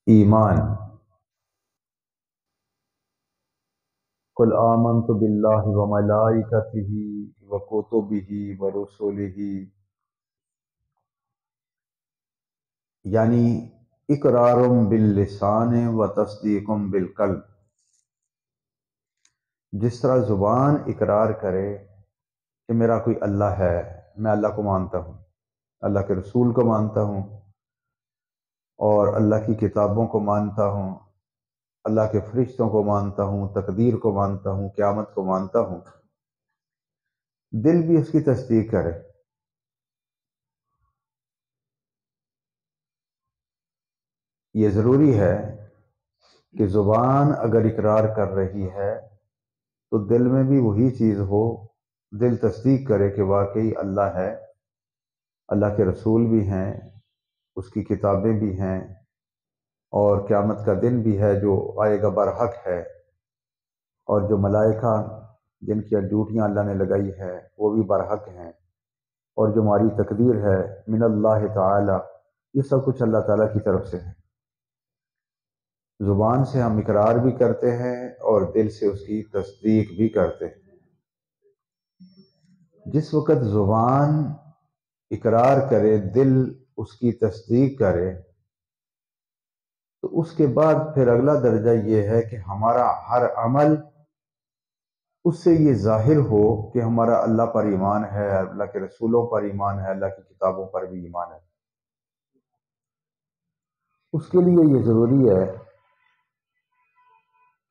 ایمان. قل آمنت باللہ وملائکتہ وکتبہ ورسلہ، یعنی اقرار باللسان و تصدیق بالقلب. جس طرح زبان اقرار کرے کہ میرا کوئی اللہ ہے، میں اللہ کو مانتا ہوں، اللہ کے رسول کو مانتا ہوں، اور اللہ کی کتابوں کو مانتا ہوں، اللہ کے فرشتوں کو مانتا ہوں، تقدیر کو مانتا ہوں، قیامت کو مانتا ہوں، دل بھی اس کی تصدیق کرے. یہ ضروری ہے کہ زبان اگر اقرار کر رہی ہے تو دل میں بھی وہی چیز ہو، دل تصدیق کرے کہ واقعی اللہ ہے، اللہ کے رسول بھی ہیں، اس کی کتابیں بھی ہیں، اور قیامت کا دن بھی ہے جو آئے گا برحق ہے، اور جو ملائکہ جن کی ڈیوٹیاں اللہ نے لگائی ہے وہ بھی برحق ہیں، اور جو ہماری تقدیر ہے من اللہ تعالی، یہ سب کچھ اللہ تعالیٰ کی طرف سے ہے. زبان سے ہم اقرار بھی کرتے ہیں اور دل سے اس کی تصدیق بھی کرتے ہیں. جس وقت زبان اقرار کرے، دل اس کی تصدیق کرے، تو اس کے بعد پھر اگلا درجہ یہ ہے کہ ہمارا ہر عمل اس سے یہ ظاہر ہو کہ ہمارا اللہ پر ایمان ہے، اللہ کے رسولوں پر ایمان ہے، اللہ کی کتابوں پر بھی ایمان ہے. اس کے لیے یہ ضروری ہے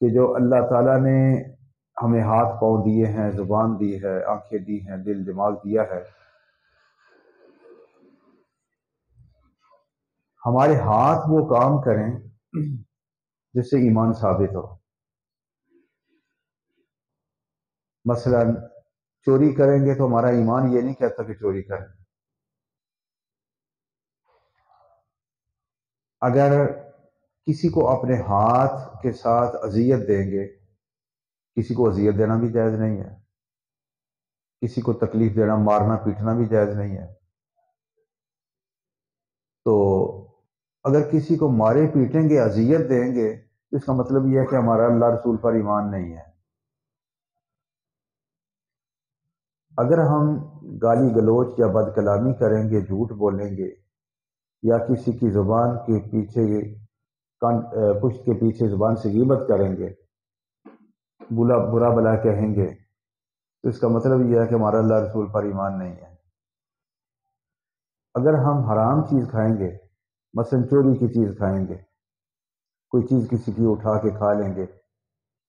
کہ جو اللہ تعالیٰ نے ہمیں ہاتھ پاؤں دیے ہیں، زبان دی ہے، آنکھیں دی ہیں، دل دماغ دیا ہے، ہمارے ہاتھ وہ کام کریں جس سے ایمان ثابت ہو. مثلا چوری کریں گے تو ہمارا ایمان یہ نہیں کہتا کہ چوری کریں. اگر کسی کو اپنے ہاتھ کے ساتھ اذیت دیں گے، کسی کو اذیت دینا بھی جائز نہیں ہے، کسی کو تکلیف دینا، مارنا پیٹنا بھی جائز نہیں ہے. تو اگر کسی کو مارے پیٹیں گے، اذیت دیں گے، تو اس کا مطلب یہ ہے کہ ہمارا اللہ رسول پر ایمان نہیں ہے. اگر ہم گالی گلوچ یا بد کلامی کریں گے، جھوٹ بولیں گے، یا کسی کی زبان کے پیچھے پشت کے پیچھے زبان سے غیبت کریں گے، برا بلا کہیں گے، تو اس کا مطلب یہ ہے کہ ہمارا اللہ رسول پر ایمان نہیں ہے. اگر ہم حرام چیز کھائیں گے، مثلا چوری کی چیز کھائیں گے، کوئی چیز کسی کی اٹھا کے کھا لیں گے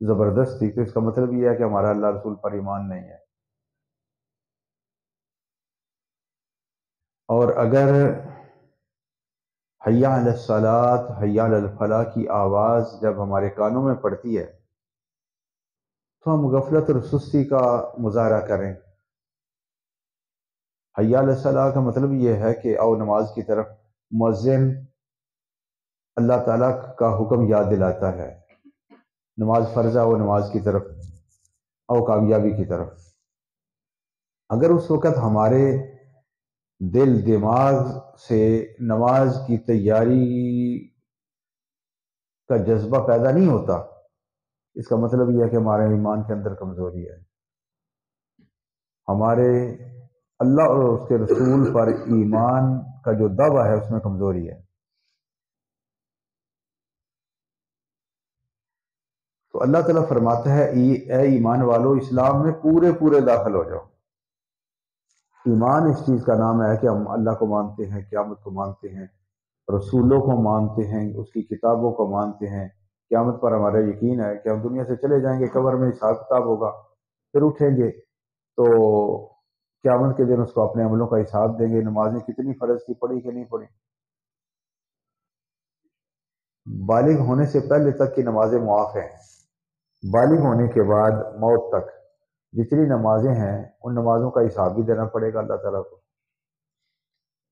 زبردستی، تو اس کا مطلب یہ ہے کہ ہمارا اللہ رسول پر ایمان نہیں ہے. اور اگر حی علی الصلاۃ، حی علی الفلاح کی آواز جب ہمارے کانوں میں پڑتی ہے تو ہم غفلت اور سستی کا مظاہرہ کریں. حی علی الصلاۃ کا مطلب یہ ہے کہ آؤ نماز کی طرف. مؤذن اللہ تعالیٰ کا حکم یاد دلاتا ہے، نماز فرض ہے، وہ نماز کی طرف، آؤ کامیابی کی طرف. اگر اس وقت ہمارے دل دماغ سے نماز کی تیاری کا جذبہ پیدا نہیں ہوتا، اس کا مطلب یہ ہے کہ ہمارے ایمان کے اندر کمزوری ہے، ہمارے اللہ اور اس کے رسول پر ایمان کا جو دعویٰ ہے اس میں کمزوری ہے. تو اللہ تعالیٰ فرماتا ہے اے ایمان والو، اسلام میں پورے داخل ہو جاؤ. ایمان اس چیز کا نام ہے کہ ہم اللہ کو مانتے ہیں، قیامت کو مانتے ہیں، رسولوں کو مانتے ہیں، اس کی کتابوں کو مانتے ہیں، قیامت پر ہمارا یقین ہے کہ ہم دنیا سے چلے جائیں گے، قبر میں حساب کتاب ہوگا، پھر اٹھیں گے تو قیامت کے دن اس کو اپنے عملوں کا حساب دیں گے. نمازیں کتنی فرض کی پڑھی کہ نہیں پڑھی. بالغ ہونے سے پہلے تک کی نمازیں معاف ہیں، بالغ ہونے کے بعد موت تک جتنی نمازیں ہیں ان نمازوں کا حساب بھی دینا پڑے گا اللہ تعالیٰ کو.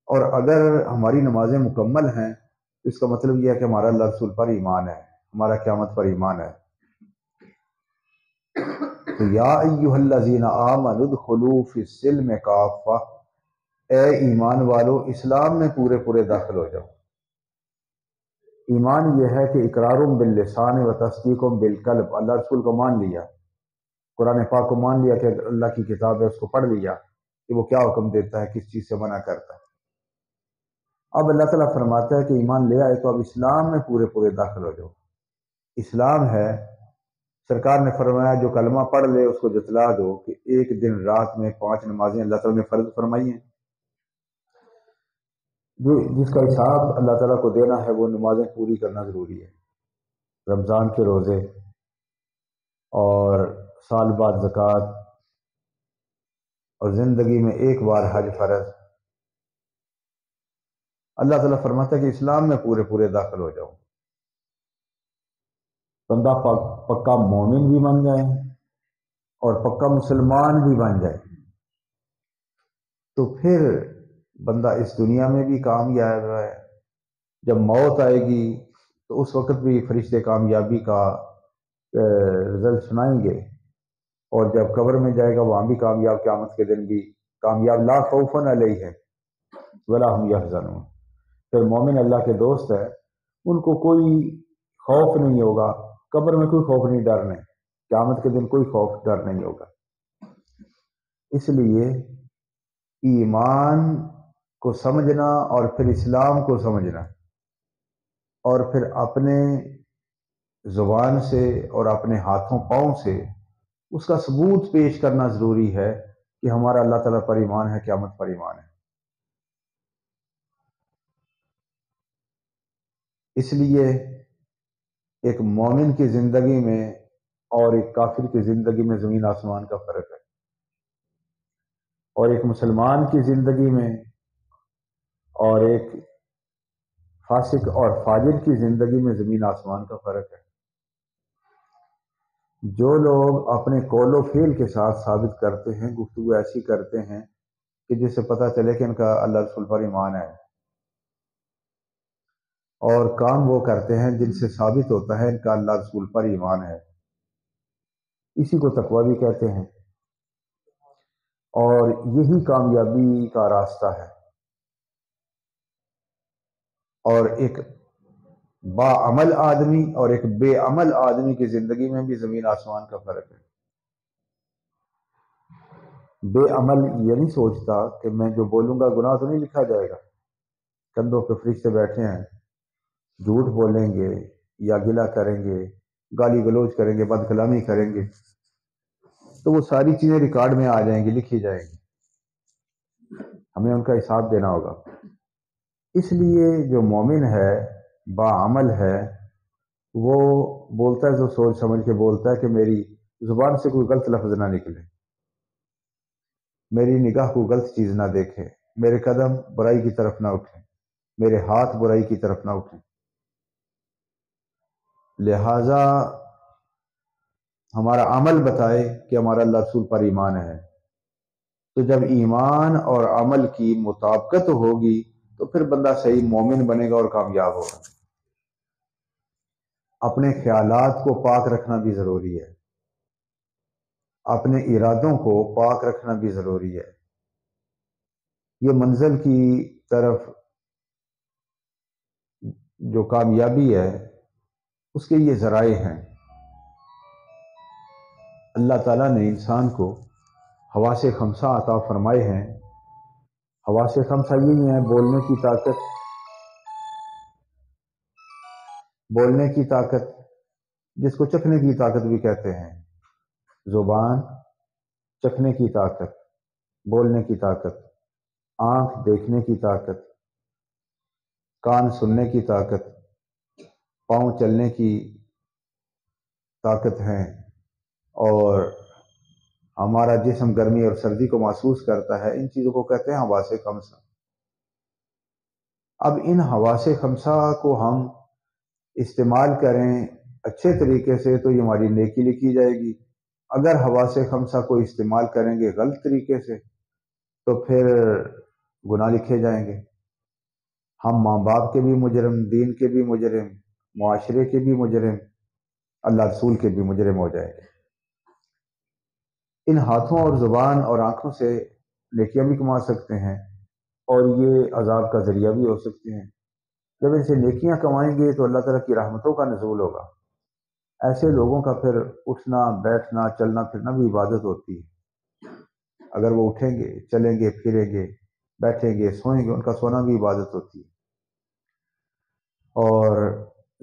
اور اگر ہماری نمازیں مکمل ہیں تو اس کا مطلب یہ ہے کہ ہمارا اللہ رسول پر ایمان ہے، ہمارا قیامت پر ایمان ہے. تو یا ایھا الذین آمنوا ادخلوا فی السلم کافہ، اے ایمان والو اسلام میں پورے داخل ہو جاؤ. ایمان یہ ہے کہ اقرار باللسان و تصدیق بالقلب، اللہ رسول کو مان لیا، قرآن پاک کو مان لیا کہ اللہ کی کتاب ہے، اس کو پڑھ لیا کہ وہ کیا حکم دیتا ہے، کس چیز سے منع کرتا ہے۔ اب اللہ تعالیٰ فرماتا ہے کہ ایمان لے آئے تو اب اسلام میں پورے پورے داخل ہو جاؤ۔ اسلام ہے، سرکار نے فرمایا جو کلمہ پڑھ لے اس کو جتلا دو کہ ایک دن رات میں 5 نمازیں اللہ تعالیٰ نے فرض فرمائی ہیں، جس کا حساب اللہ تعالیٰ کو دینا ہے، وہ نمازیں پوری کرنا ضروری ہے۔ رمضان کے روزے اور سال بعد زکوٰۃ اور زندگی میں ایک بار حج فرض۔ اللہ تعالیٰ فرماتا ہے کہ اسلام میں پورے پورے داخل ہو جاؤ، بندہ پکا مومن بھی بن جائے اور پکا مسلمان بھی بن جائے تو پھر بندہ اس دنیا میں بھی کامیاب ہے، جب موت آئے گی تو اس وقت بھی فرشتے کامیابی کا رزلٹ سنائیں گے، اور جب قبر میں جائے گا وہاں بھی کامیاب، قیامت کے دن بھی کامیاب، لا خوف علیہم ولا هم یحزنون۔ پھر مومن اللہ کے دوست ہے، ان کو کوئی خوف نہیں ہوگا، قبر میں کوئی خوف نہیں، ڈر نہیں، قیامت کے دن کوئی خوف ڈر نہیں ہوگا۔ اس لیے ایمان کو سمجھنا اور پھر اسلام کو سمجھنا اور پھر اپنے زبان سے اور اپنے ہاتھوں پاؤں سے اس کا ثبوت پیش کرنا ضروری ہے کہ ہمارا اللہ تعالیٰ پر ایمان ہے، قیامت پر ایمان ہے۔ اس لیے ایک مومن کی زندگی میں اور ایک کافر کی زندگی میں زمین آسمان کا فرق ہے، اور ایک مسلمان کی زندگی میں اور ایک فاسق اور فاجر کی زندگی میں زمین آسمان کا فرق ہے۔ جو لوگ اپنے قول و فعل کے ساتھ ثابت کرتے ہیں، گفتگو ایسی کرتے ہیں کہ جس سے پتہ چلے کہ ان کا اللہ رسول پر ایمان ہے، اور کام وہ کرتے ہیں جن سے ثابت ہوتا ہے ان کا اللہ رسول پر ایمان ہے، اسی کو تقویٰ بھی کہتے ہیں، اور یہی کامیابی کا راستہ ہے۔ اور ایک باعمل آدمی اور ایک بے عمل آدمی کی زندگی میں بھی زمین آسمان کا فرق ہے۔ بے عمل یہ نہیں سوچتا کہ میں جو بولوں گا گناہ تو نہیں لکھا جائے گا، کندھوں پہ فرشتے بیٹھے ہیں، جھوٹ بولیں گے یا گلہ کریں گے، گالی گلوچ کریں گے، بد کلامی کریں گے، تو وہ ساری چیزیں ریکارڈ میں آ جائیں گی، لکھی جائیں گی، ہمیں ان کا حساب دینا ہوگا۔ اس لیے جو مومن ہے، باعمل ہے، وہ بولتا ہے تو سوچ سمجھ کے بولتا ہے کہ میری زبان سے کوئی غلط لفظ نہ نکلے، میری نگاہ کو غلط چیز نہ دیکھے، میرے قدم برائی کی طرف نہ اٹھیں، میرے ہاتھ برائی کی طرف نہ اٹھیں۔ لہٰذا ہمارا عمل بتائے کہ ہمارا اللہ رسول پر ایمان ہے، تو جب ایمان اور عمل کی مطابقت ہوگی تو پھر بندہ صحیح مومن بنے گا اور کامیاب ہوگا۔ اپنے خیالات کو پاک رکھنا بھی ضروری ہے، اپنے ارادوں کو پاک رکھنا بھی ضروری ہے۔ یہ منزل کی طرف جو کامیابی ہے اس کے یہ ذرائع ہیں۔ اللہ تعالیٰ نے انسان کو حواس خمسہ عطا فرمائے ہیں۔ حواس خمسہ یہی ہیں: بولنے کی طاقت جس کو چکھنے کی طاقت بھی کہتے ہیں، زبان چکھنے کی طاقت، بولنے کی طاقت، آنکھ دیکھنے کی طاقت، کان سننے کی طاقت، پاؤں چلنے کی طاقت ہے، اور ہمارا جسم گرمی اور سردی کو محسوس کرتا ہے۔ ان چیزوں کو کہتے ہیں حواس خمسہ۔ اب ان حواس خمسہ کو ہم استعمال کریں اچھے طریقے سے تو یہ ہماری نیکی لکھی جائے گی، اگر حواس خمسہ کو استعمال کریں گے غلط طریقے سے تو پھر گناہ لکھے جائیں گے، ہم ماں باپ کے بھی مجرم، دین کے بھی مجرم، معاشرے کے بھی مجرم، اللہ رسول کے بھی مجرم ہو جائیں گے۔ ان ہاتھوں اور زبان اور آنکھوں سے نیکیاں بھی کما سکتے ہیں اور یہ عذاب کا ذریعہ بھی ہو سکتے ہیں۔ جب ان سے نیکیاں کمائیں گے تو اللہ تعالیٰ کی رحمتوں کا نزول ہوگا۔ ایسے لوگوں کا پھر اٹھنا بیٹھنا چلنا پھرنا بھی عبادت ہوتی ہے۔ اگر وہ اٹھیں گے چلیں گے پھریں گے بیٹھیں گے سوئیں گے، ان کا سونا بھی عبادت ہوتی ہے۔ اور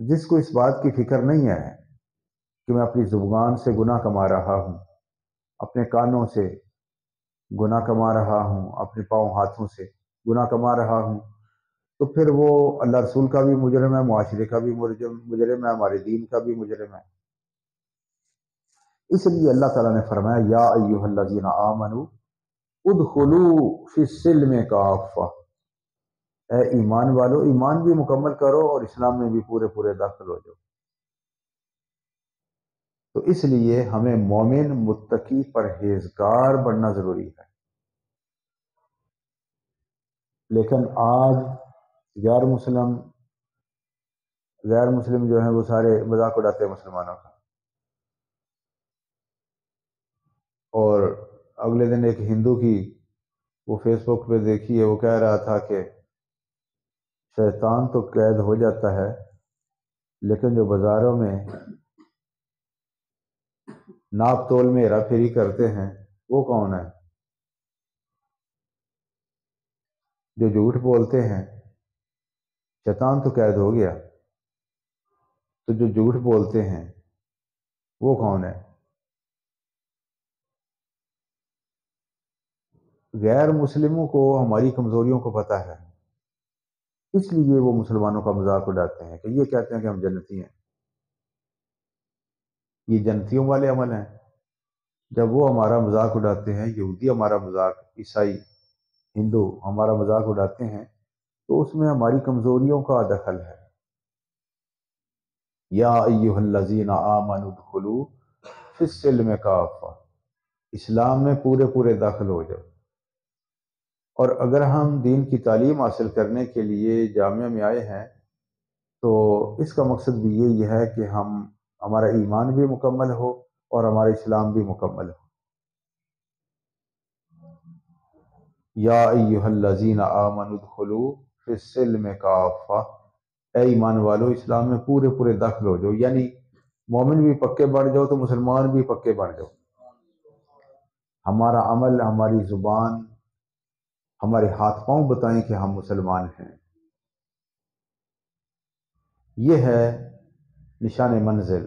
جس کو اس بات کی فکر نہیں ہے کہ میں اپنی زبان سے گناہ کما رہا ہوں، اپنے کانوں سے گناہ کما رہا ہوں، اپنے پاؤں ہاتھوں سے گناہ کما رہا ہوں، تو پھر وہ اللہ رسول کا بھی مجرم ہے، معاشرے کا بھی مجرم ہے، ہمارے دین کا بھی مجرم ہے۔ اس لیے اللہ تعالیٰ نے فرمایا یا ایھا الذین آمنوا ادخلوا فی السلم کافہ، اے ایمان والو ایمان بھی مکمل کرو اور اسلام میں بھی پورے پورے داخل ہو جاؤ۔ تو اس لیے ہمیں مومن متقی پرہیزگار بننا ضروری ہے۔ لیکن آج غیر مسلم جو ہیں وہ سارے مذاق اڑاتے ہیں مسلمانوں کا۔ اور اگلے دن ایک ہندو کی وہ فیس بک پہ دیکھی ہے، وہ کہہ رہا تھا کہ شیطان تو قید ہو جاتا ہے لیکن جو بازاروں میں ناپ تول میں ہیرا پھیری کرتے ہیں وہ کون ہے؟ جو جھوٹ بولتے ہیں، شیطان تو قید ہو گیا، تو جو جھوٹ بولتے ہیں وہ کون ہے؟ غیر مسلموں کو ہماری کمزوریوں کو پتہ ہے، اس لیے وہ مسلمانوں کا مذاق اڑاتے ہیں کہ یہ کہتے ہیں کہ ہم جنتی ہیں، یہ جنتیوں والے عمل ہیں۔ جب وہ ہمارا مذاق اڑاتے ہیں، یہودی ہمارا مذاق، عیسائی ہندو ہمارا مذاق اڑاتے ہیں، تو اس میں ہماری کمزوریوں کا دخل ہے۔ یا ایھا الذین آمنوا ادخلوا فی السلم کافہ، اسلام میں پورے پورے داخل ہو جاؤ۔ اور اگر ہم دین کی تعلیم حاصل کرنے کے لیے جامعہ میں آئے ہیں تو اس کا مقصد بھی یہی ہے کہ ہمارا ایمان بھی مکمل ہو اور ہمارا اسلام بھی مکمل ہو۔ یا ایھا الذین آمنوا ادخلوا فی السلم کافہ، اے ایمان والو اسلام میں پورے پورے داخل ہو جاؤ، یعنی مومن بھی پکے بن جاؤ تو مسلمان بھی پکے بن جاؤ۔ ہمارا عمل، ہماری زبان، ہمارے ہاتھ پاؤں بتائیں کہ ہم مسلمان ہیں۔ یہ ہے نشان منزل،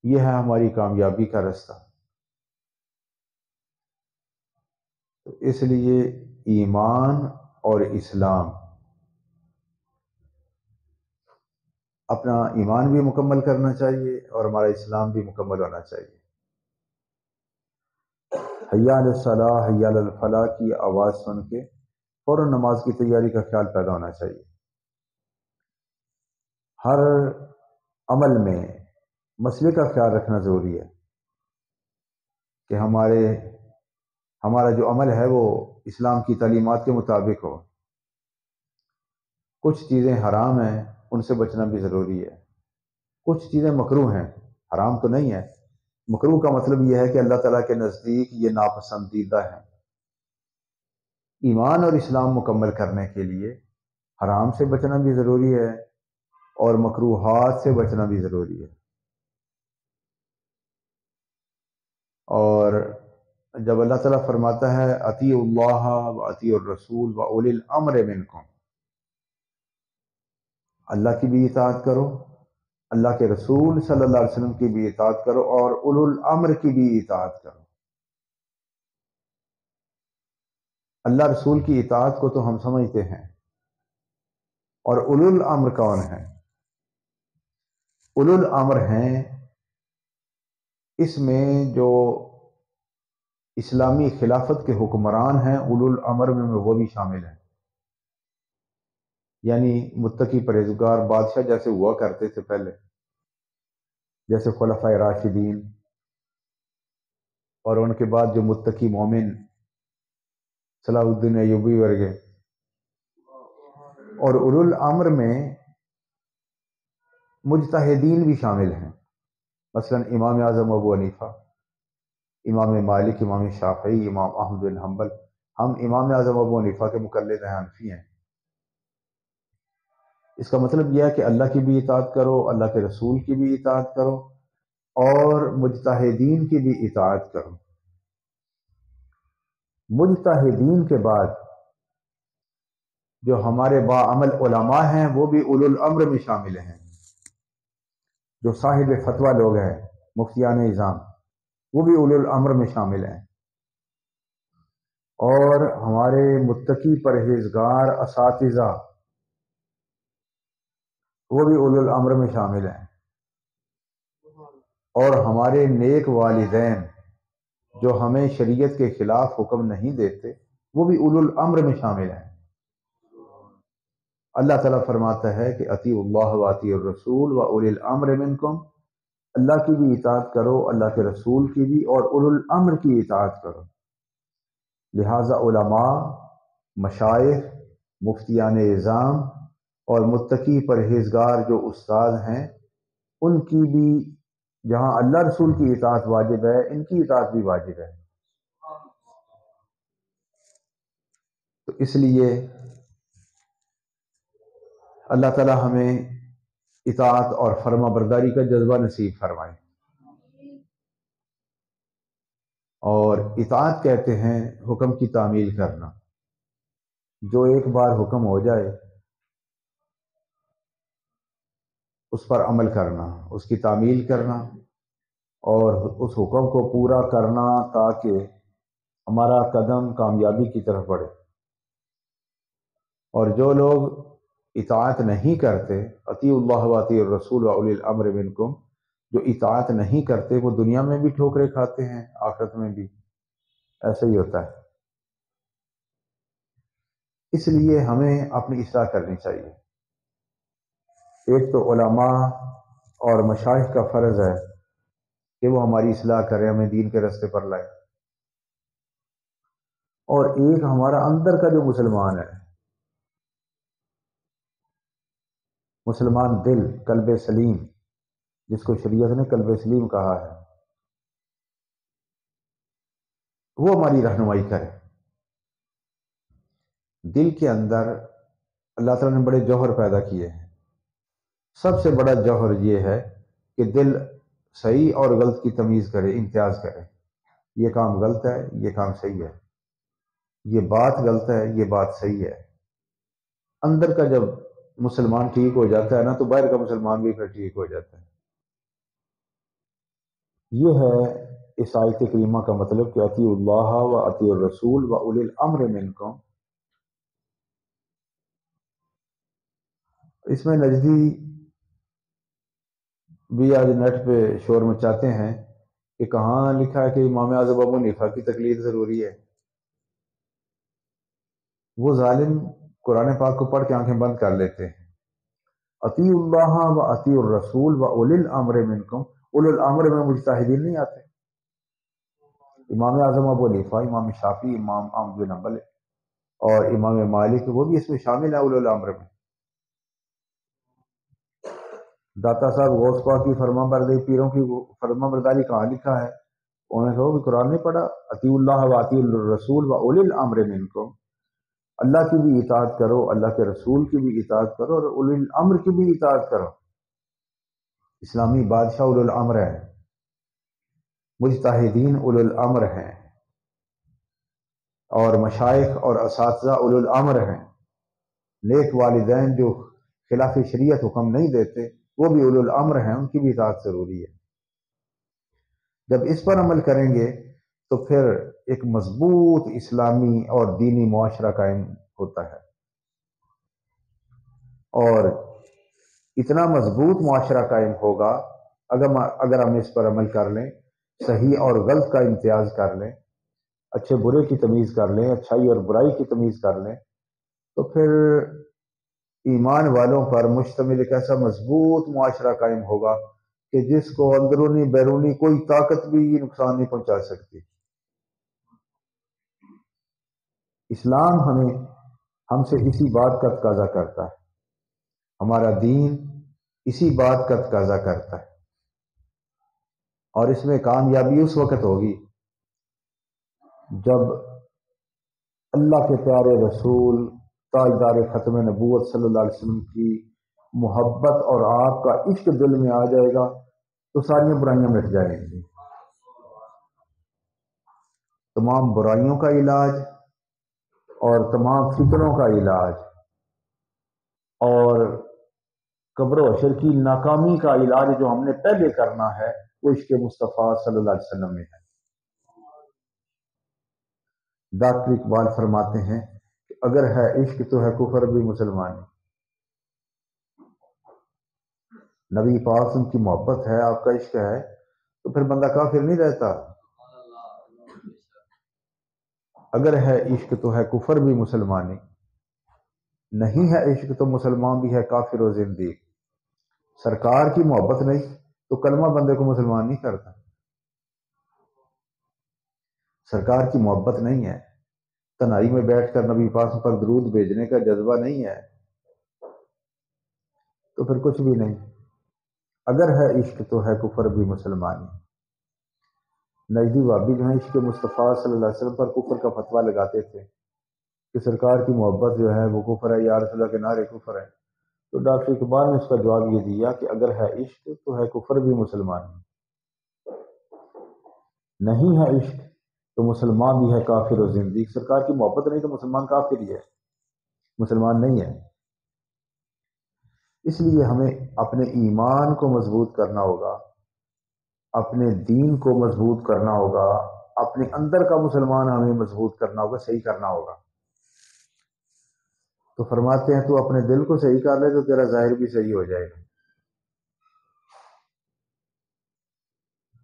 یہ ہے ہماری کامیابی کا راستہ۔ تو اس لیے ایمان اور اسلام، اپنا ایمان بھی مکمل کرنا چاہیے اور ہمارا اسلام بھی مکمل ہونا چاہیے۔ حی علی الصلاح حی علی الفلاح کی آواز سن کے فوراً نماز کی تیاری کا خیال پیدا ہونا چاہیے۔ ہر عمل میں مسئلے کا خیال رکھنا ضروری ہے کہ ہمارا جو عمل ہے وہ اسلام کی تعلیمات کے مطابق ہو۔ کچھ چیزیں حرام ہیں، ان سے بچنا بھی ضروری ہے۔ کچھ چیزیں مکروہ ہیں، حرام تو نہیں ہے۔ مکروہ کا مطلب یہ ہے کہ اللہ تعالیٰ کے نزدیک یہ ناپسندیدہ ہے۔ ایمان اور اسلام مکمل کرنے کے لیے حرام سے بچنا بھی ضروری ہے اور مکروہات سے بچنا بھی ضروری ہے۔ اور جب اللہ تعالیٰ فرماتا ہے اطیعوا اللہ و اطیعوا الرسول و اولی الامر منکم، اللہ کی بھی اطاعت کرو، اللہ کے رسول صلی اللہ علیہ وسلم کی بھی اطاعت کرو اور اولو الامر کی بھی اطاعت کرو۔ اللہ رسول کی اطاعت کو تو ہم سمجھتے ہیں، اور اولو الامر کون ہیں؟ اولو الامر ہیں اس میں جو اسلامی خلافت کے حکمران ہیں، اولو الامر میں وہ بھی شامل ہیں، یعنی متقی پرہیزگار بادشاہ جیسے ہوا کرتے تھے پہلے، جیسے خلفائے راشدین، اور ان کے بعد جو متقی مومن صلاح الدین ایوبی ورگے۔ اور اولو الامر میں مجتہدین بھی شامل ہیں، مثلا امام اعظم ابو حنیفہ، امام مالک، امام شافعی، امام احمد بن حنبل۔ ہم امام اعظم ابو حنیفہ کے مقلد ہیں، حنفی ہیں، اس کا مطلب یہ ہے کہ اللہ کی بھی اطاعت کرو، اللہ کے رسول کی بھی اطاعت کرو، اور مجتہدین کی بھی اطاعت کرو۔ مجتہدین کے بعد جو ہمارے باعمل علماء ہیں وہ بھی اولو الامر میں شامل ہیں، جو صاحب فتویٰ لوگ ہیں، مفتیان نظام، وہ بھی اولو الامر میں شامل ہیں، اور ہمارے متقی پرہیزگار اساتذہ وہ بھی اولو الامر میں شامل ہیں، اور ہمارے نیک والدین جو ہمیں شریعت کے خلاف حکم نہیں دیتے وہ بھی اولو الامر میں شامل ہیں۔ اللہ تعالیٰ فرماتا ہے کہ اطیعوا اللہ و اطیعوا الرسول و اولی الامر منکم، اللہ کی بھی اطاعت کرو، اللہ کے رسول کی بھی، اور اولو الامر کی اطاعت کرو۔ لہٰذا علماء، مشائخ، مفتیان اعظام اور متقی پرہیزگار جو استاد ہیں ان کی بھی جہاں اللہ رسول کی اطاعت واجب ہے، ان کی اطاعت بھی واجب ہے۔ تو اس لیے اللہ تعالی ہمیں اطاعت اور فرما برداری کا جذبہ نصیب فرمائے۔ اور اطاعت کہتے ہیں حکم کی تعمیل کرنا، جو ایک بار حکم ہو جائے اس پر عمل کرنا، اس کی تعمیل کرنا، اور اس حکم کو پورا کرنا تاکہ ہمارا قدم کامیابی کی طرف بڑھے۔ اور جو لوگ اطاعت نہیں کرتے، اطیعوا اللہ و اطیعوا الرسول و اولی الامر منکم، جو اطاعت نہیں کرتے وہ دنیا میں بھی ٹھوکریں کھاتے ہیں، آخرت میں بھی ایسا ہی ہوتا ہے۔ اس لیے ہمیں اپنی اصلاح کرنی چاہیے۔ ایک تو علماء اور مشائخ کا فرض ہے کہ وہ ہماری اصلاح کریں، ہمیں دین کے راستے پر لائیں، اور ایک ہمارا اندر کا جو مسلمان ہے، مسلمان دل، قلب سلیم، جس کو شریعت نے قلب سلیم کہا ہے، وہ ہماری رہنمائی کرے۔ دل کے اندر اللہ تعالیٰ نے بڑے جوہر پیدا کیے ہیں۔ سب سے بڑا جوہر یہ ہے کہ دل صحیح اور غلط کی تمیز کرے، امتیاز کرے، یہ کام غلط ہے، یہ کام صحیح ہے، یہ بات غلط ہے، یہ بات صحیح ہے۔ اندر کا جب مسلمان ٹھیک ہو جاتا ہے نا تو باہر کا مسلمان بھی پھر ٹھیک ہو جاتا ہے۔ یہ ہے اس آیت کریمہ کا مطلب کہ اطیعوا اللہ و اطیعوا الرسول و اولی الامر منکم۔ اس میں نجدی بھی آج نیٹ پہ شور مچاتے ہیں کہ کہاں لکھا ہے کہ امام اعظم ابو حنیفہ کی تقلید ضروری ہے۔ وہ ظالم قرآن پاک کو پڑھ کے آنکھیں بند کر لیتے ہیں۔ اطیعوا اللہ و اطیعوا الرسول و اولی الامر منکم، اولو الامر میں مجتہدین نہیں آتے۔ امام اعظم ابو حنیفہ، امام شافعی، امام احمد بن حنبل اور امام مالک وہ بھی اس میں شامل ہیں اولو الامر میں۔ داتا صاحب غوث پاک کی فرما برداری، پیروں کی فرما برداری کہاں لکھا ہے؟ انہوں نے کہا کہ قرآن نہیں پڑھا، اطیعوا اللہ و اطیعوا الرسول و اولی الامر منکم، اللہ کی بھی اطاعت کرو، اللہ کے رسول کی بھی اطاعت کرو، اور اولی الامر کی بھی اطاعت کرو۔ اسلامی بادشاہ اولو الامر ہیں، مجتہدین اولو الامر ہیں، اور مشائخ اور اساتذہ اولو الامر ہیں۔ نیک والدین جو خلاف شریعت حکم نہیں دیتے وہ بھی اولو الامر ہیں، ان کی بھی اطاعت ضروری ہے۔ جب اس پر عمل کریں گے تو پھر ایک مضبوط اسلامی اور دینی معاشرہ قائم ہوتا ہے، اور اتنا مضبوط معاشرہ قائم ہوگا اگر ہم اس پر عمل کر لیں، صحیح اور غلط کا امتیاز کر لیں، اچھے برے کی تمیز کر لیں، اچھائی اور برائی کی تمیز کر لیں، تو پھر ایمان والوں پر مشتمل ایک ایسا مضبوط معاشرہ قائم ہوگا کہ جس کو اندرونی بیرونی کوئی طاقت بھی نقصان نہیں پہنچا سکتی۔ اسلام ہم سے اسی بات کا تقاضا کرتا ہے، ہمارا دین اسی بات کا تقاضا کرتا ہے، اور اس میں کامیابی اس وقت ہوگی جب اللہ کے پیارے رسول تاجدار ختم نبوت صلی اللہ علیہ وسلم کی محبت اور آپ کا عشق دل میں آ جائے گا تو ساری برائیاں مٹ جائیں گی. تمام برائیوں کا علاج اور تمام فتنوں کا علاج اور قبر و حشر کی ناکامی کا علاج جو ہم نے پہلے کرنا ہے وہ عشق مصطفیٰ صلی اللہ علیہ وسلم میں ہے. ڈاکٹر اقبال فرماتے ہیں کہ اگر ہے عشق تو ہے کفر بھی مسلمانی. نبی پاک کی محبت ہے، آپ کا عشق ہے، تو پھر بندہ کافر نہیں رہتا. اگر ہے عشق تو ہے کفر بھی مسلمانی، نہیں ہے عشق تو مسلمان بھی ہے کافر و زندیق. سرکار کی محبت نہیں تو کلمہ بندے کو مسلمان نہیں کرتا. سرکار کی محبت نہیں ہے، تنہائی میں بیٹھ کر نبی پاک پر درود بھیجنے کا جذبہ نہیں ہے تو پھر کچھ بھی نہیں. اگر ہے عشق تو ہے کفر بھی مسلمانی. نجدی وابی جو ہیں عشق مصطفیٰ صلی اللہ علیہ وسلم پر کفر کا فتویٰ لگاتے تھے کہ سرکار کی محبت جو ہے وہ کفر ہے، یا رسول اللہ کے نعرے کفر ہے. تو ڈاکٹر اقبال نے اس کا جواب یہ دیا کہ اگر ہے عشق تو ہے کفر بھی مسلمانی، نہیں ہے عشق تو مسلمان بھی ہے کافر و زندیق. سرکار کی محبت نہیں تو مسلمان کافر ہی ہے، مسلمان نہیں ہے. اس لیے ہمیں اپنے ایمان کو مضبوط کرنا ہوگا، اپنے دین کو مضبوط کرنا ہوگا، اپنے اندر کا مسلمان ہمیں مضبوط کرنا ہوگا، صحیح کرنا ہوگا. تو فرماتے ہیں تو اپنے دل کو صحیح کر لے تو تیرا ظاہر بھی صحیح ہو جائے گا.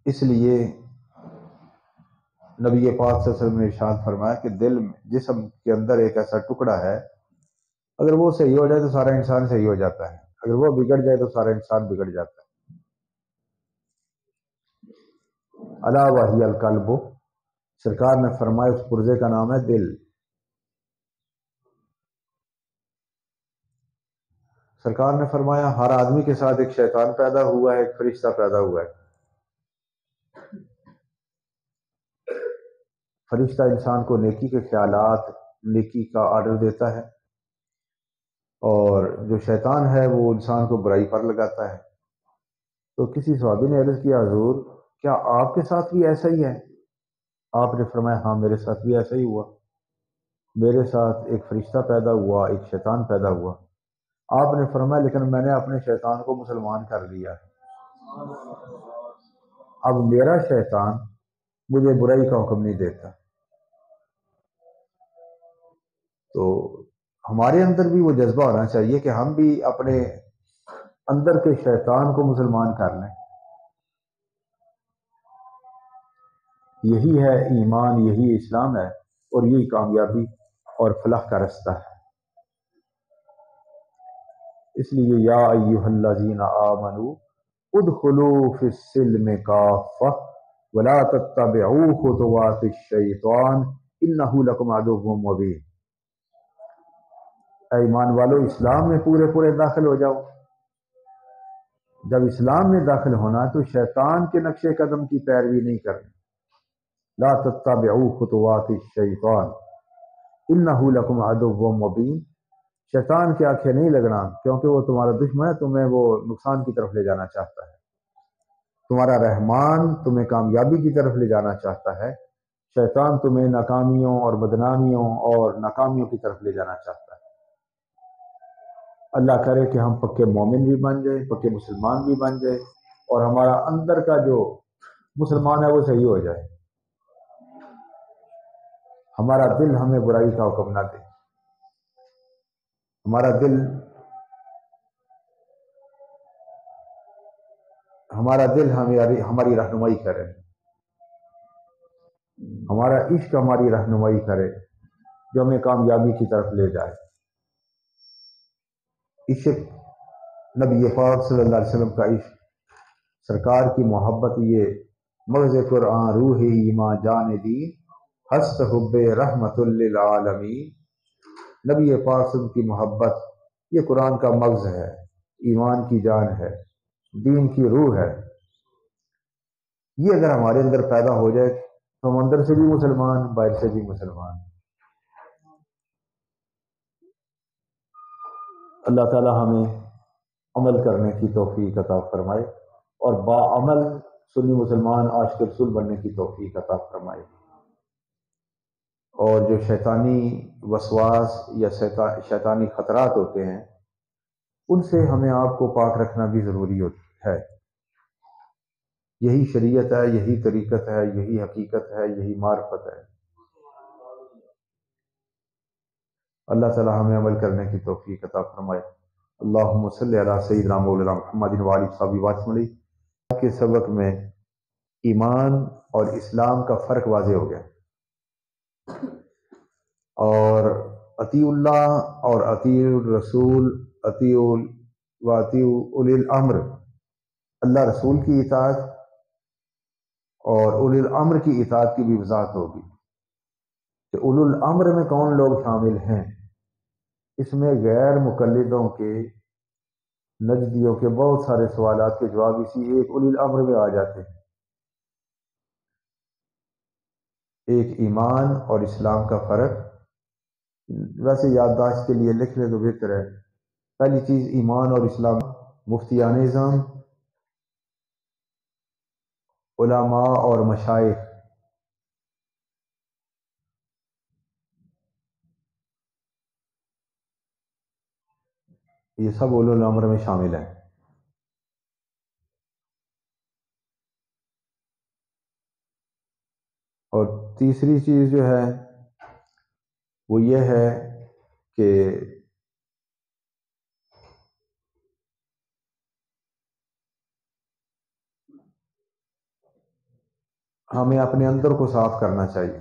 اس لیے نبی پاک صلی اللہ علیہ وسلم نے ارشاد فرمایا کہ دل میں، جسم کے اندر ایک ایسا ٹکڑا ہے، اگر وہ صحیح ہو جائے تو سارا انسان صحیح ہو جاتا ہے، اگر وہ بگڑ جائے تو سارا انسان بگڑ جاتا ہے. الا وہی القلب، سرکار نے فرمایا اس پرزے کا نام ہے دل. سرکار نے فرمایا ہر آدمی کے ساتھ ایک شیطان پیدا ہوا ہے، ایک فرشتہ پیدا ہوا ہے. فرشتہ انسان کو نیکی کے خیالات، نیکی کا آرڈر دیتا ہے، اور جو شیطان ہے وہ انسان کو برائی پر لگاتا ہے. تو کسی صحابی نے عرض کیا حضور کیا آپ کے ساتھ بھی ایسا ہی ہے؟ آپ نے فرمایا ہاں میرے ساتھ بھی ایسا ہی ہوا، میرے ساتھ ایک فرشتہ پیدا ہوا، ایک شیطان پیدا ہوا. آپ نے فرمایا لیکن میں نے اپنے شیطان کو مسلمان کر لیا، اب میرا شیطان مجھے برائی کا حکم نہیں دیتا. تو ہمارے اندر بھی وہ جذبہ ہونا چاہیے کہ ہم بھی اپنے اندر کے شیطان کو مسلمان کر لیں. یہی ہے ایمان، یہی اسلام ہے، اور یہی کامیابی اور فلاح کا رستہ ہے. اس لیے یا ایھا الذین آمنوا ادخلوا فی السلم کافۃ ولا تتبعوا خطوات الشیطان انہ لکم عدو مبین. اے ایمان والو اسلام میں پورے داخل ہو جاؤ. جب اسلام میں داخل ہونا تو شیطان کے نقش قدم کی پیروی نہیں کرنی. لا تتبعوا خطوات الشیطان انہ لکم عدو مبین. شیطان کی آنکھیں نہیں لگنا کیونکہ وہ تمہارا دشمن ہے، تمہیں وہ نقصان کی طرف لے جانا چاہتا ہے. تمہارا رحمان تمہیں کامیابی کی طرف لے جانا چاہتا ہے، شیطان تمہیں ناکامیوں اور بدنامیوں اور ناکامیوں کی طرف لے جانا چاہتا ہے. اللہ کرے کہ ہم پکے مومن بھی بن جائیں، پکے مسلمان بھی بن جائیں، اور ہمارا اندر کا جو مسلمان ہے وہ صحیح ہو جائے. ہمارا دل ہمیں برائی کا حکم نہ دے، ہمارا دل ہماری رہنمائی کرے، ہمارا عشق ہماری رہنمائی کرے جو ہمیں کامیابی کی طرف لے جائے. عشق نبی پاک صلی اللہ علیہ وسلم کا عشق، سرکار کی محبت، یہ مغز قرآن روح ایمان جان دین ہست حب رحمت للعالمین. نبی پاک صلی اللہ علیہ وسلم کی محبت یہ قرآن کا مغز ہے، ایمان کی جان ہے، دین کی روح ہے. یہ اگر ہمارے اندر پیدا ہو جائے تو ہم اندر سے بھی مسلمان، باہر سے بھی مسلمان. اللہ تعالی ہمیں عمل کرنے کی توفیق عطا فرمائے، اور باعمل سنی مسلمان عاشق رسول بننے کی توفیق عطا فرمائے۔ اور جو شیطانی وسواس یا شیطانی خطرات ہوتے ہیں، ان سے ہمیں آپ کو پاک رکھنا بھی ضروری ہے۔ یہی شریعت ہے، یہی طریقت ہے، یہی حقیقت ہے، یہی معرفت ہے۔ اللہ تعالی ہمیں عمل کرنے کی توفیق عطا فرمائے۔ اللہم صلی علی سیدنا مولانا محمد وآلہ وصحبہ وسلم۔ کے سبق میں ایمان اور اسلام کا فرق واضح ہو گیا، اور اطیع اللہ اور اطیع الرسول، اطیع اولی الامر، اللہ رسول کی اطاعت اور اولی الامر کی اطاعت کی بھی وضاحت ہوگی کہ اولی الامر میں کون لوگ شامل ہیں۔ اس میں غیر مقلدوں کے، نجدیوں کے بہت سارے سوالات کے جواب اسی ایک اولی الامر میں آ جاتے ہیں۔ ایک ایمان اور اسلام کا فرق، ویسے یادداشت کے لیے لکھ لیں تو بہتر ہے۔ پہلی چیز ایمان اور اسلام، مفتیان اعظم، علماء اور مشائخ، یہ سب اولو الامر میں شامل ہیں۔ اور تیسری چیز جو ہے وہ یہ ہے کہ ہمیں اپنے اندر کو صاف کرنا چاہیے،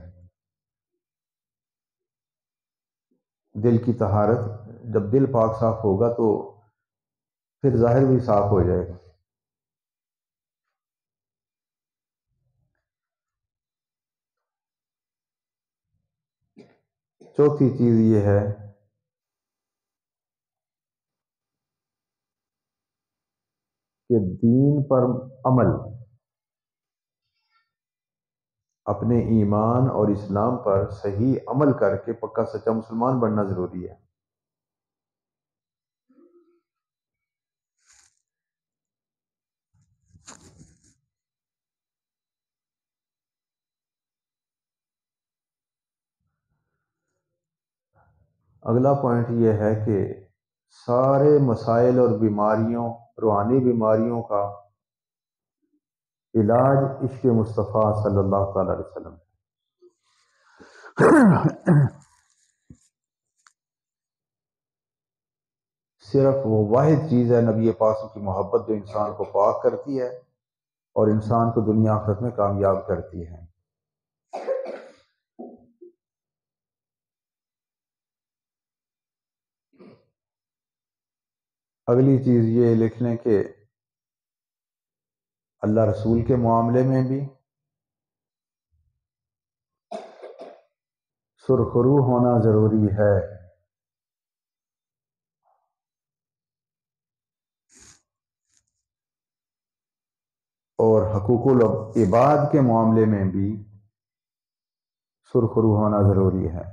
دل کی طہارت۔ جب دل پاک صاف ہوگا تو پھر ظاہر بھی صاف ہو جائے گا۔ چوتھی چیز یہ ہے کہ دین پر عمل، اپنے ایمان اور اسلام پر صحیح عمل کر کے پکا سچا مسلمان بننا ضروری ہے۔ اگلا پوائنٹ یہ ہے کہ سارے مسائل اور بیماریوں، روحانی بیماریوں کا علاج عشق مصطفیٰ صلی اللہ تعالی علیہ وسلم۔ صرف وہ واحد چیز ہے نبی پاک کی محبت جو انسان کو پاک کرتی ہے اور انسان کو دنیا آخرت میں کامیاب کرتی ہے۔ اگلی چیز یہ لکھ لیں کہ اللہ رسول کے معاملے میں بھی سرخرو ہونا ضروری ہے، اور حقوق العباد کے معاملے میں بھی سرخرو ہونا ضروری ہے۔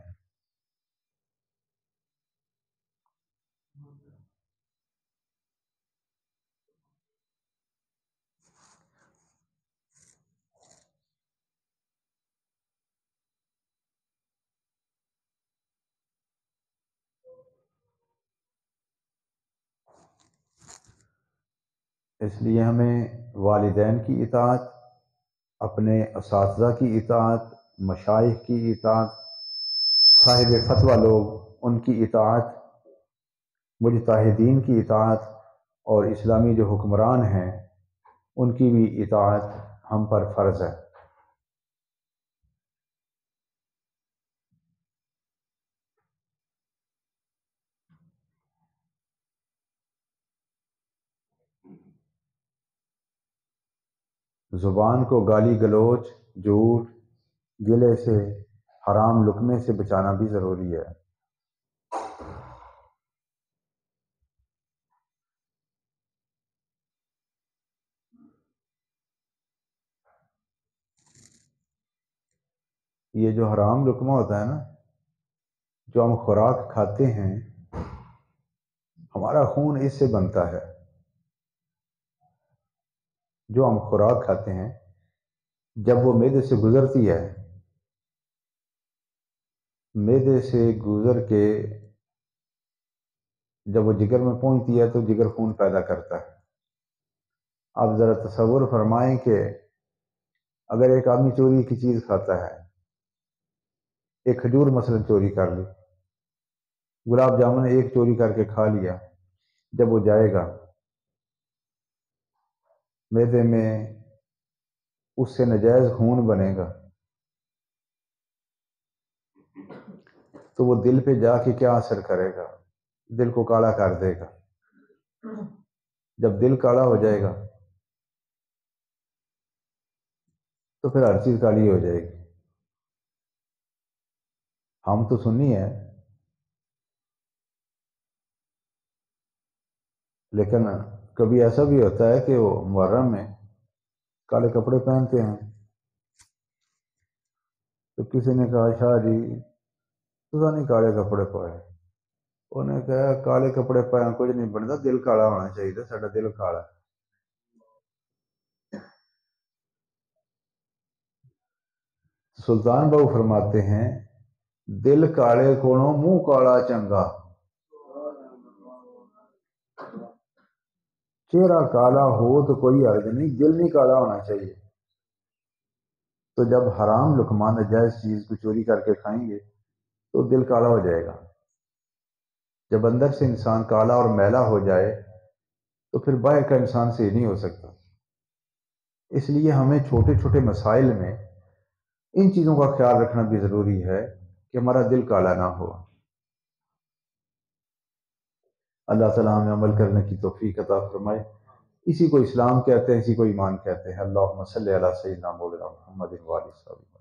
اس لیے ہمیں والدین کی اطاعت، اپنے اساتذہ کی اطاعت، مشائخ کی اطاعت، صاحب فتویٰ لوگ ان کی اطاعت، مجتہدین کی اطاعت، اور اسلامی جو حکمران ہیں ان کی بھی اطاعت ہم پر فرض ہے۔ زبان کو گالی گلوچ، جھوٹ، گلے سے، حرام لقمے سے بچانا بھی ضروری ہے۔ یہ جو حرام لقمہ ہوتا ہے نا، جو ہم خوراک کھاتے ہیں، ہمارا خون اس سے بنتا ہے۔ جو ہم خوراک کھاتے ہیں جب وہ معدے سے گزرتی ہے، معدے سے گزر کے جب وہ جگر میں پہنچتی ہے تو جگر خون پیدا کرتا ہے۔ آپ ذرا تصور فرمائیں کہ اگر ایک آدمی چوری کی چیز کھاتا ہے، ایک کھجور مثلا چوری کر لی، گلاب جامن ایک چوری کر کے کھا لیا، جب وہ جائے گا معدے میں اس سے ناجائز خون بنے گا تو وہ دل پہ جا کے کیا اثر کرے گا؟ دل کو کالا کر دے گا۔ جب دل کالا ہو جائے گا تو پھر ہر چیز کالی ہو جائے گی۔ ہم تو سنی ہے، لیکن کبھی ایسا بھی ہوتا ہے کہ وہ محرم میں کالے کپڑے پہنتے ہیں، تو کسی نے کہا شاہ جی تو نہیں کالے کپڑے پائے، انہوں نے کہا کالے کپڑے پائے کچھ نہیں بنتا، دل کالا ہونا چاہیے، ساڈا دل کالا ہے۔ سلطان بہو فرماتے ہیں دل کالے کونوں منہ کالا چنگا، چہرہ کالا ہو تو کوئی حرج نہیں، دل نہیں کالا ہونا چاہیے۔ تو جب حرام لقمہ ناجائز چیز کو چوری کر کے کھائیں گے تو دل کالا ہو جائے گا۔ جب اندر سے انسان کالا اور میلا ہو جائے تو پھر باہر کا انسان صحیح نہیں ہو سکتا۔ اس لیے ہمیں چھوٹے چھوٹے مسائل میں ان چیزوں کا خیال رکھنا بھی ضروری ہے کہ ہمارا دل کالا نہ ہو۔ اللہ تعالیٰ ہمیں عمل کرنے کی توفیق عطا فرمائے۔ اسی کو اسلام کہتے ہیں، اسی کو ایمان کہتے ہیں۔ اللہم صلی علی سیدنا مولانا محمد و آلہ وصحبہ۔